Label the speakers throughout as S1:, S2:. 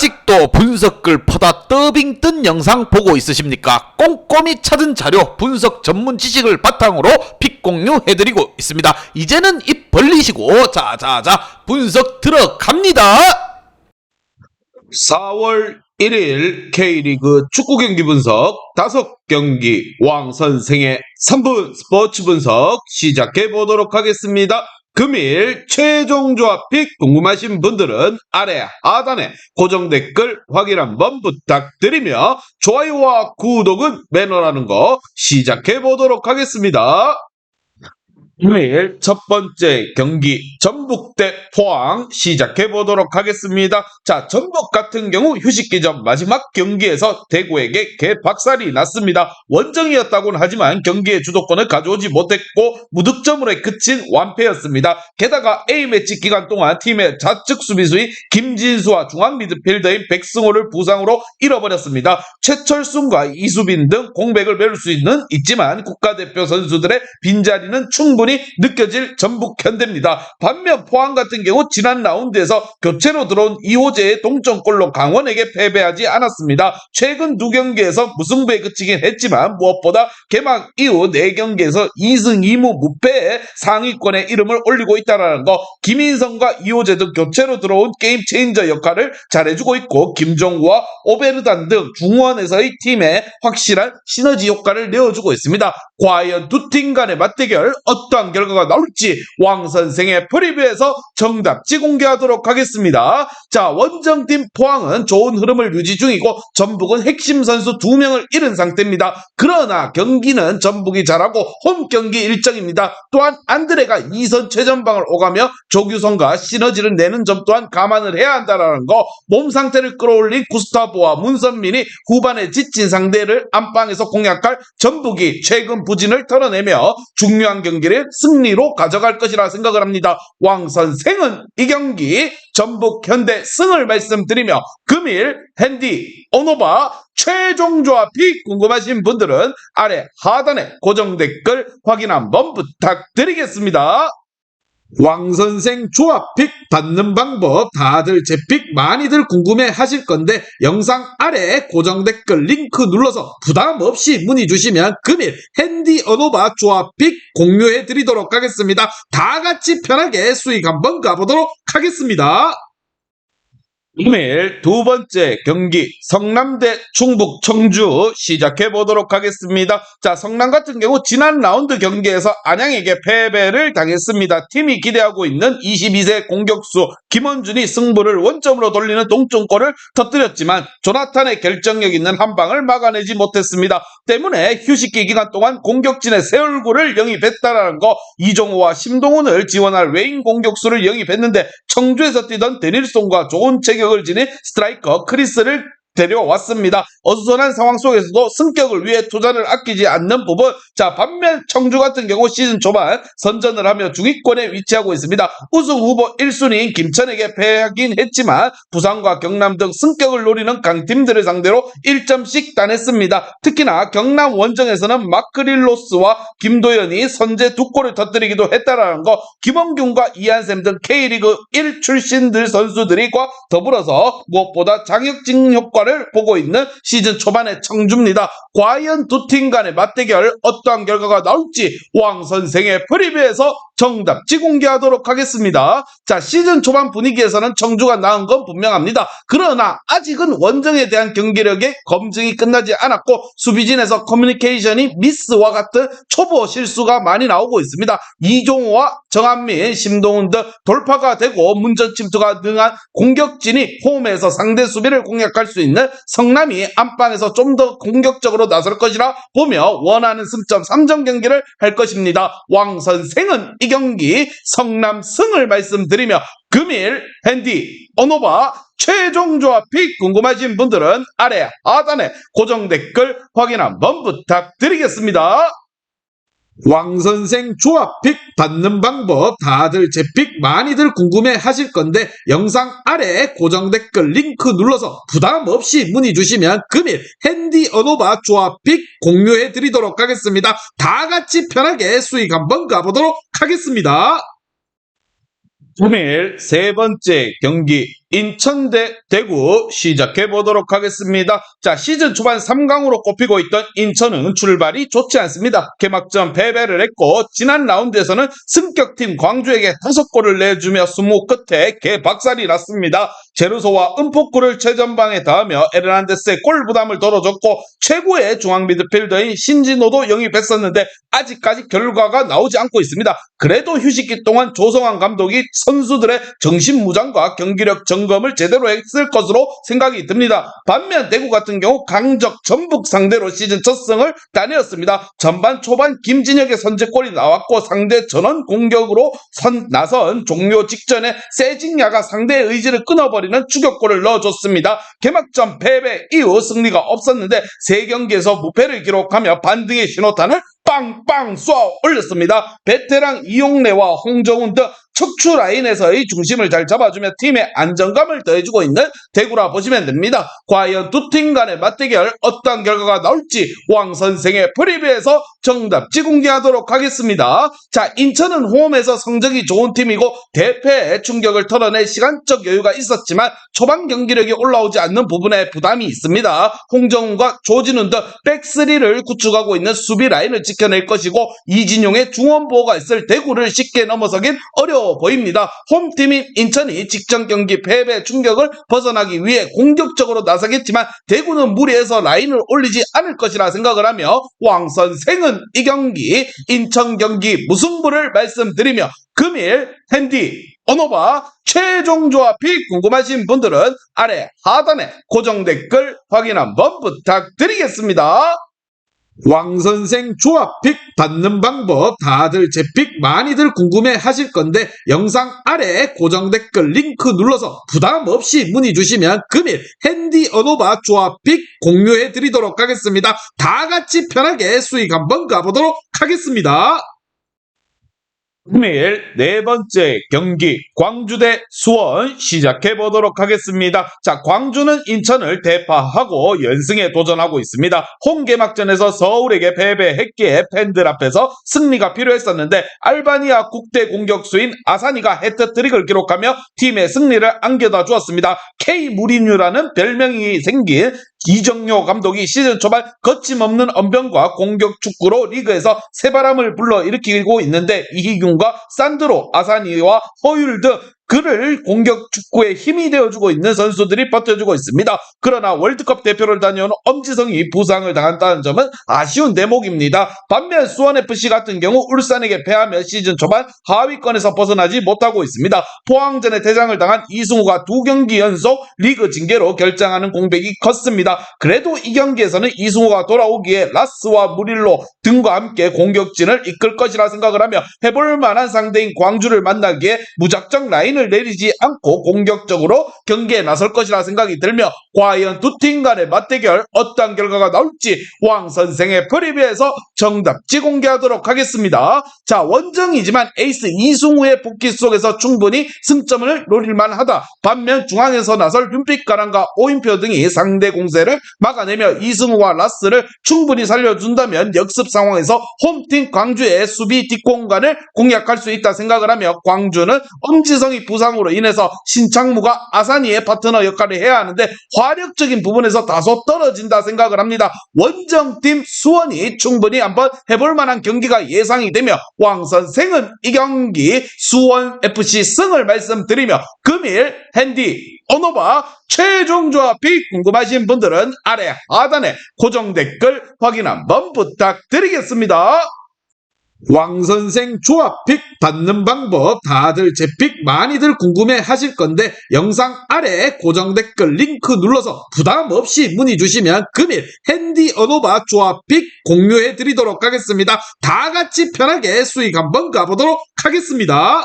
S1: 아직도 분석글 퍼다 더빙 뜬 영상 보고 있으십니까? 꼼꼼히 찾은 자료, 분석 전문 지식을 바탕으로 픽 공유해드리고 있습니다. 이제는 입 벌리시고 자자자 분석 들어갑니다. 4월 1일 K리그 축구 경기 분석 5경기 왕 선생의 3분 스포츠 분석 시작해 보도록 하겠습니다. 금일 최종 조합 픽 궁금하신 분들은 아래 하단에 고정 댓글 확인 한번 부탁드리며 좋아요와 구독은 매너라는 거 시작해 보도록 하겠습니다. 금일 첫 번째 경기 전북 대 포항 시작해 보도록 하겠습니다. 자, 전북 같은 경우 휴식기 전 마지막 경기에서 대구에게 개박살이 났습니다. 원정이었다고는 하지만 경기의 주도권을 가져오지 못했고 무득점으로 그친 완패였습니다. 게다가 A매치 기간 동안 팀의 좌측 수비수인 김진수와 중앙 미드필더인 백승호를 부상으로 잃어버렸습니다. 최철순과 이수빈 등 공백을 메울 수 있지만 국가대표 선수들의 빈자리는 충분히 느껴질 전북 현대입니다. 반면 포항 같은 경우 지난 라운드에서 교체로 들어온 이호재의 동점골로 강원에게 패배하지 않았습니다. 최근 두 경기에서 무승부에 그치긴 했지만 무엇보다 개막 이후 4경기에서 2승 2무 무패의 상위권에 이름을 올리고 있다는 거, 김인성과 이호재도 교체로 들어온 게임 체인저 역할을 잘해주고 있고 김종우와 오베르단 등 중원에서의 팀에 확실한 시너지 효과를 내어주고 있습니다. 과연 두 팀 간의 맞대결 어떠한 결과가 나올지 왕 선생의 프리뷰에서 정답지 공개하도록 하겠습니다. 자, 원정팀 포항은 좋은 흐름을 유지 중이고 전북은 핵심 선수 2명을 잃은 상태입니다. 그러나 경기는 전북이 잘하고 홈 경기 일정입니다. 또한 안드레가 2선 최전방을 오가며 조규성과 시너지를 내는 점 또한 감안을 해야 한다는 거, 몸 상태를 끌어올린 구스타보와 문선민이 후반에 지친 상대를 안방에서 공략할 전북이 최근 부진을 털어내며 중요한 경기를 승리로 가져갈 것이라 생각을 합니다. 왕 선생은 이 경기 전북 현대 승을 말씀드리며 금일 핸디 오노바 최종 조합이 궁금하신 분들은 아래 하단에 고정 댓글 확인 한번 부탁드리겠습니다. 왕선생 조합픽 받는 방법 다들 제 픽 많이들 궁금해 하실 건데 영상 아래 고정 댓글 링크 눌러서 부담 없이 문의 주시면 금일 핸디 어노바 조합픽 공유해 드리도록 하겠습니다. 다 같이 편하게 수익 한번 가보도록 하겠습니다. 금일 두 번째 경기 성남 대 충북 청주 시작해 보도록 하겠습니다. 자, 성남 같은 경우 지난 라운드 경기에서 안양에게 패배를 당했습니다. 팀이 기대하고 있는 22세 공격수 김원준이 승부를 원점으로 돌리는 동점골을 터뜨렸지만 조나탄의 결정력 있는 한 방을 막아내지 못했습니다. 때문에 휴식기 기간 동안 공격진의 새 얼굴을 영입했다라는 거, 이종호와 심동훈을 지원할 외인 공격수를 영입했는데 청주에서 뛰던 데닐송과 좋은 체격을 지닌 스트라이커 크리스를 데려왔습니다. 어수선한 상황 속에서도 승격을 위해 투자를 아끼지 않는 부분. 자, 반면 청주 같은 경우 시즌 초반 선전을 하며 중위권에 위치하고 있습니다. 우승 후보 1순위인 김천에게 패하긴 했지만 부산과 경남 등 승격을 노리는 강팀들을 상대로 1점씩 따냈습니다. 특히나 경남 원정에서는 마크릴로스와 김도현이 선제 2골을 터뜨리기도 했다라는 거, 김원균과 이한샘 등 K리그 1 출신들 선수들과 더불어서 무엇보다 장혁진 효과를 보고 있는 시즌 초반의 청주입니다. 과연 두 팀 간의 맞대결 어떠한 결과가 나올지 왕 선생의 프리뷰에서 정답지 공개하도록 하겠습니다. 자, 시즌 초반 분위기에서는 청주가 나은 건 분명합니다. 그러나 아직은 원정에 대한 경기력의 검증이 끝나지 않았고 수비진에서 커뮤니케이션이 미스와 같은 초보 실수가 많이 나오고 있습니다. 이종호와 정한민, 심동훈 등 돌파가 되고 문전 침투가 능한 공격진이 홈에서 상대 수비를 공략할 수 있는 성남이 안방에서 좀 더 공격적으로 나설 것이라 보며 원하는 승점 3점 경기를 할 것입니다. 왕 선생은 이 경기 성남 승을 말씀드리며 금일 핸디 어노바 최종 조합 픽 궁금하신 분들은 아래 하단에 고정 댓글 확인 한번 부탁드리겠습니다. 왕선생 조합픽 받는 방법 다들 제 픽 많이들 궁금해 하실 건데 영상 아래 고정 댓글 링크 눌러서 부담 없이 문의 주시면 금일 핸디 어노바 조합픽 공유해 드리도록 하겠습니다. 다 같이 편하게 수익 한번 가보도록 하겠습니다. 금일 세 번째 경기 인천 대 대구 시작해 보도록 하겠습니다. 자, 시즌 초반 3강으로 꼽히고 있던 인천은 출발이 좋지 않습니다. 개막전 패배를 했고 지난 라운드에서는 승격팀 광주에게 5골을 내주며 수모 끝에 개박살이 났습니다. 제루소와 은포쿠를 최전방에 더하며 에르난데스의 골 부담을 덜어줬고 최고의 중앙 미드필더인 신진호도 영입했었는데 아직까지 결과가 나오지 않고 있습니다. 그래도 휴식기 동안 조성환 감독이 선수들의 정신무장과 경기력 점검을 제대로 했을 것으로 생각이 듭니다. 반면 대구 같은 경우 강적 전북 상대로 시즌 첫 승을 따내었습니다. 전반 초반 김진혁의 선제골이 나왔고 상대 전원 공격으로 나선 종료 직전에 세징야가 상대의 의지를 끊어버리는 추격골을 넣어줬습니다. 개막전 패배 이후 승리가 없었는데 3경기에서 무패를 기록하며 반등의 신호탄을 빵빵 쏘아 올렸습니다. 베테랑 이용래와 홍정훈 등 척추 라인에서의 중심을 잘 잡아주며 팀의 안정감을 더해주고 있는 대구라 보시면 됩니다. 과연 두 팀 간의 맞대결 어떤 결과가 나올지 왕 선생의 프리뷰에서 정답지 공개하도록 하겠습니다. 자, 인천은 홈에서 성적이 좋은 팀이고 대패에 충격을 털어낼 시간적 여유가 있었지만 초반 경기력이 올라오지 않는 부분에 부담이 있습니다. 홍정훈과 조진훈 등 백스리를 구축하고 있는 수비 라인을 지켜낼 것이고 이진용의 중원 보호가 있을 대구를 쉽게 넘어서긴 어려워 보입니다. 홈팀인 인천이 직전 경기 패배 충격을 벗어나기 위해 공격적으로 나서겠지만 대구는 무리해서 라인을 올리지 않을 것이라 생각을 하며 왕 선생은 이 경기 인천 경기 무승부를 말씀드리며 금일 핸디 언어바 최종 조합이 궁금하신 분들은 아래 하단에 고정 댓글 확인 한번 부탁드리겠습니다. 왕선생 조합픽 받는 방법 다들 제 픽 많이들 궁금해 하실 건데 영상 아래 고정 댓글 링크 눌러서 부담 없이 문의 주시면 금일 핸디 언어바 조합픽 공유해 드리도록 하겠습니다. 다 같이 편하게 수익 한번 가보도록 하겠습니다. 금일 4번째 경기 광주 대 수원 시작해 보도록 하겠습니다. 자, 광주는 인천을 대파하고 연승에 도전하고 있습니다. 홈 개막전에서 서울에게 패배했기에 팬들 앞에서 승리가 필요했었는데 알바니아 국대 공격수인 아사니가 해트트릭을 기록하며 팀의 승리를 안겨다 주었습니다. K 무리뉴라는 별명이 생긴 이정효 감독이 시즌 초반 거침없는 언변과 공격 축구로 리그에서 새바람을 불러일으키고 있는데 이희균과 산드로, 아사니와 허율 등 그를 공격 축구에 힘이 되어주고 있는 선수들이 버텨주고 있습니다. 그러나 월드컵 대표를 다녀온 엄지성이 부상을 당한다는 점은 아쉬운 대목입니다. 반면 수원FC 같은 경우 울산에게 패하며 시즌 초반 하위권에서 벗어나지 못하고 있습니다. 포항전에 퇴장을 당한 이승우가 2경기 연속 리그 징계로 결장하는 공백이 컸습니다. 그래도 이 경기에서는 이승우가 돌아오기에 라스와 무릴로 등과 함께 공격진을 이끌 것이라 생각을 하며 해볼 만한 상대인 광주를 만나기에 무작정 라인을 내리지 않고 공격적으로 경기에 나설 것이라 생각이 들며 과연 두 팀 간의 맞대결 어떤 결과가 나올지 왕 선생의 프리뷰에서 정답지 공개하도록 하겠습니다. 자, 원정이지만 에이스 이승우의 복귀 속에서 충분히 승점을 노릴만 하다. 반면 중앙에서 나설 윤빛가랑과 오인표 등이 상대 공세를 막아내며 이승우와 라스를 충분히 살려준다면 역습 상황에서 홈팀 광주의 수비 뒷공간을 공략할 수 있다 생각을 하며 광주는 엄지성이 부상으로 인해서 신창무가 아사니의 파트너 역할을 해야 하는데 화력적인 부분에서 다소 떨어진다 생각을 합니다. 원정팀 수원이 충분히 한번 해볼 만한 경기가 예상이 되며 왕 선생은 이 경기 수원FC 승을 말씀드리며 금일 핸디 언어바 최종 조합이 궁금하신 분들은 아래 하단에 고정 댓글 확인 한번 부탁드리겠습니다. 왕선생 조합픽 받는 방법 다들 제 픽 많이들 궁금해 하실 건데 영상 아래 고정 댓글 링크 눌러서 부담 없이 문의 주시면 금일 핸디 언어바 조합픽 공유해 드리도록 하겠습니다. 다 같이 편하게 수익 한번 가보도록 하겠습니다.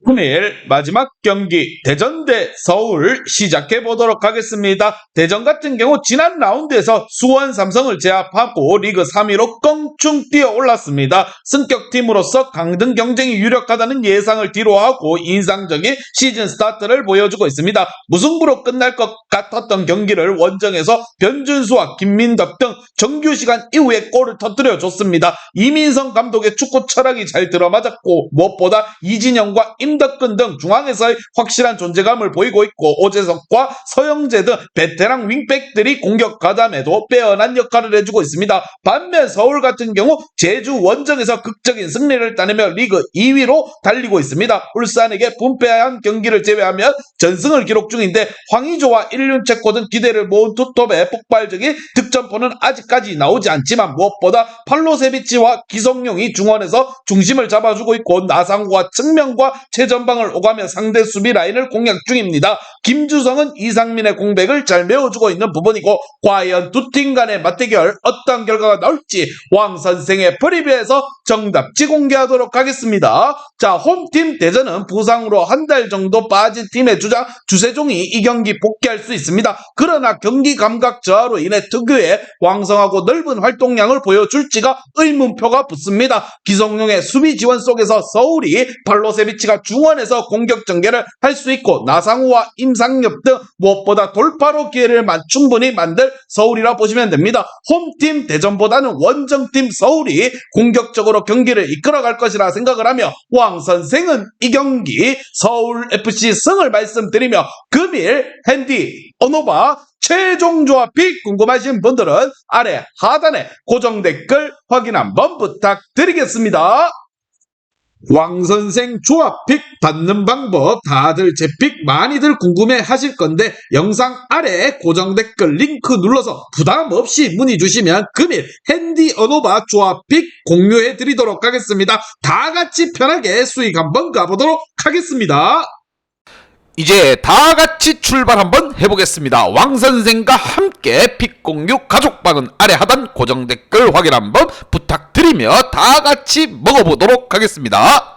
S1: 금일 마지막 경기 대전 대 서울 시작해 보도록 하겠습니다. 대전 같은 경우 지난 라운드에서 수원 삼성을 제압하고 리그 3위로 껑충 뛰어 올랐습니다. 승격팀으로서 강등 경쟁이 유력하다는 예상을 뒤로하고 인상적인 시즌 스타트를 보여주고 있습니다. 무승부로 끝날 것 같았던 경기를 원정에서 변준수와 김민덕 등 정규시간 이후에 골을 터뜨려 줬습니다. 이민성 감독의 축구 철학이 잘 들어맞았고 무엇보다 이진영과 임덕근 등 중앙에서의 확실한 존재감을 보이고 있고 오재석과 서영재 등 베테랑 윙백들이 공격 가담에도 빼어난 역할을 해주고 있습니다. 반면 서울 같은 경우 제주 원정에서 극적인 승리를 따내며 리그 2위로 달리고 있습니다. 울산에게 분패한 경기를 제외하면 전승을 기록 중인데 황의조와 일륜체코 등 기대를 모은 투톱의 폭발적인 득점포는 아직까지 나오지 않지만 무엇보다 팔로세비치와 기성용이 중원에서 중심을 잡아주고 있고 나상호와 측면과 최전방을 오가며 상대 수비 라인을 공략 중입니다. 김주성은 이상민의 공백을 잘 메워주고 있는 부분이고 과연 두 팀 간의 맞대결 어떤 결과가 나올지 왕 선생의 프리뷰에서 정답지 공개하도록 하겠습니다. 자, 홈팀 대전은 부상으로 한 달 정도 빠진 팀의 주장 주세종이 이 경기 복귀할 수 있습니다. 그러나 경기 감각 저하로 인해 특유의 왕성하고 넓은 활동량을 보여줄지가 의문표가 붙습니다. 기성용의 수비 지원 속에서 서울이 팔로세비치가 중원에서 공격 전개를 할 수 있고 나상우와 임상엽 등 무엇보다 돌파로 기회를 충분히 만들 서울이라 보시면 됩니다. 홈팀 대전보다는 원정팀 서울이 공격적으로 경기를 이끌어갈 것이라 생각을 하며 왕 선생은 이 경기 서울FC 승을 말씀드리며 금일 핸디 언오바 최종 조합이 궁금하신 분들은 아래 하단에 고정 댓글 확인 한번 부탁드리겠습니다. 왕선생 조합픽 받는 방법 다들 제 픽 많이들 궁금해 하실 건데 영상 아래 고정 댓글 링크 눌러서 부담 없이 문의 주시면 금일 핸디 언오바 조합픽 공유해 드리도록 하겠습니다. 다 같이 편하게 수익 한번 가보도록 하겠습니다.
S2: 이제 다 같이 출발 한번 해보겠습니다. 왕선생과 함께 픽 공유 가족방은 아래 하단 고정 댓글 확인 한번 부탁드리며 다 같이 먹어보도록 하겠습니다.